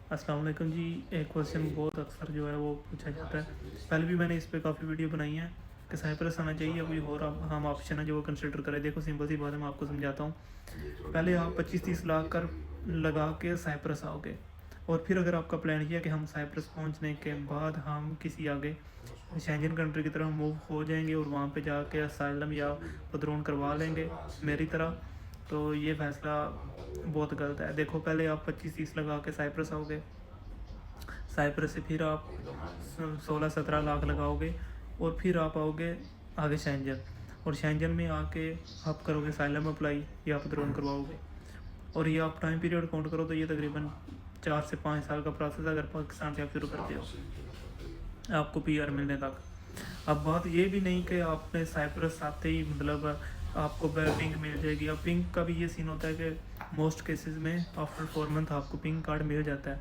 अस्सलाम वालेकुम जी। एक क्वेश्चन बहुत अक्सर जो है वो पूछा जाता है। पहले भी मैंने इस पे काफ़ी वीडियो बनाई है कि साइप्रस आना चाहिए, कोई और हम ऑप्शन है जो वो कंसिडर करें। देखो सिंपल सी बात है, मैं आपको समझाता हूँ। पहले आप 25-30 लाख कर लगा के साइप्रस आओगे, और फिर अगर आपका प्लान किया कि हम साइप्रस पहुंचने के बाद हम किसी आगे शेंजन कंट्री की तरफ मूव हो जाएंगे और वहाँ पे जाके असाइलम या पदरोन करवा लेंगे मेरी तरह, तो ये फ़ैसला बहुत गलत है। देखो पहले आप 25-30 लगा के साइप्रस आओगे, साइप्रस से फिर आप 16-17 लाख लगाओगे, और फिर आप आओगे आगे शेंजन, और शेंजन में आके आप करोगे साइलम अप्लाई या पदरोन करवाओगे। और ये आप टाइम पीरियड काउंट करो तो ये तकरीबन 4 से 5 साल का प्रोसेस है अगर पाकिस्तान से आप शुरू करते हो आपको पीआर मिलने तक। अब बात ये भी नहीं कि आपने साइप्रस आते ही मतलब आपको पिंक मिल जाएगी। अब पिंक का भी ये सीन होता है कि मोस्ट केसेस में आफ्टर 4 मंथ आपको पिंक कार्ड मिल जाता है,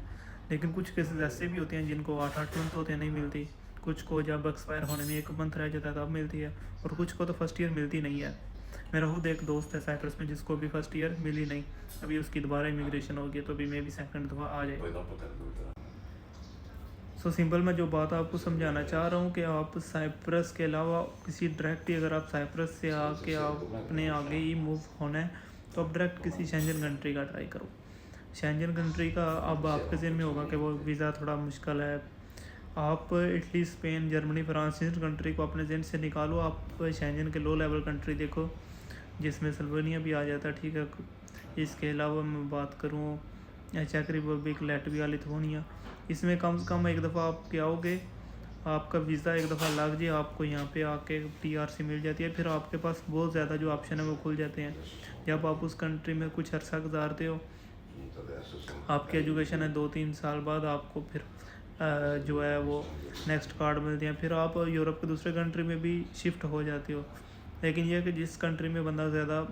लेकिन कुछ केसेस ऐसे भी होते हैं जिनको 8-8 मंथ होते हैं नहीं मिलती, कुछ को जब एक्सपायर होने में 1 मंथ रह जाता है तब मिलती है, और कुछ को तो फर्स्ट ईयर मिलती नहीं है। मेरा खुद एक दोस्त है साइप्रस में जिसको भी फर्स्ट ईयर मिली नहीं, अभी उसकी दोबारा इमिग्रेशन होगी तो अभी मे भी सेकंड दफ़ा आ जाए। सो सिंपल मैं जो बात आपको समझाना चाह रहा हूँ कि आप साइप्रस के अलावा किसी डायरेक्ट ही अगर आप साइप्रस से आके आपने आगे ही मूव होना है तो आप डायरेक्ट किसी शेंजन कंट्री का ट्राई करो। शेंजन कंट्री का अब आपके ज़हन में होगा कि वो वीज़ा थोड़ा मुश्किल है। आप Italy, Spain, Germany, France in country को अपने ज़हन से निकालो। आप शेंजन के लो लेवल कंट्री देखो जिसमें स्लोवेनिया भी आ जाता है, ठीक है। इसके अलावा मैं बात करूँ चेक रिपब्लिक, लातविया, लिथुआनिया, इसमें कम से कम एक दफ़ा आप क्या आओगे, आपका वीज़ा एक दफ़ा लग जाए, आपको यहाँ पे आके टीआरसी मिल जाती है, फिर आपके पास बहुत ज़्यादा जो ऑप्शन है वो खुल जाते हैं। जब आप उस कंट्री में कुछ अर्सा गुजारते हो, आपकी एजुकेशन है 2-3 साल बाद आपको फिर जो है वो नेक्स्ट कार्ड मिलते हैं, फिर आप यूरोप के दूसरे कंट्री में भी शिफ्ट हो जाते हो। लेकिन यह कि जिस कंट्री में बंदा ज़्यादा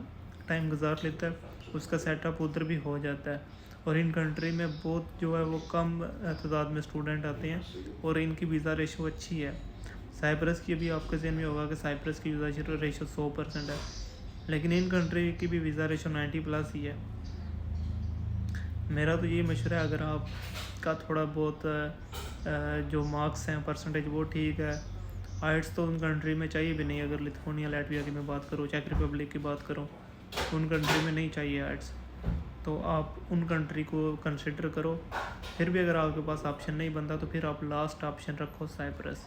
टाइम गुजार लेता है उसका सेटअप उधर भी हो जाता है, और इन कंट्री में बहुत जो है वो कम तादाद में स्टूडेंट आते हैं और इनकी वीज़ा रेशो अच्छी है। साइप्रस की भी आपके ज़हन में होगा कि साइप्रस की वीज़ा रेशो 100% है, लेकिन इन कंट्री की भी वीज़ा रेशो 90+ ही है। मेरा तो ये मशवरा है, अगर आपका थोड़ा बहुत जो मार्क्स हैं परसेंटेज वो ठीक है, आइट्स तो उन कंट्री में चाहिए भी नहीं। अगर लिथुआनिया, लातविया की मैं बात करूँ, चेक रिपब्लिक की बात करूँ, उन कंट्री में नहीं चाहिए आइट्स, तो आप उन कंट्री को कंसिडर करो। फिर भी अगर आपके पास ऑप्शन नहीं बनता तो फिर आप लास्ट ऑप्शन रखो साइप्रस।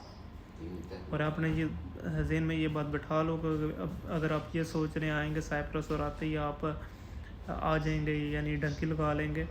और आपने ये जहन में ये बात बैठा लो कि अगर आप ये सोच रहे आएंगे साइप्रस और आते ही आप आ जाएंगे यानी डंकी लगा लेंगे,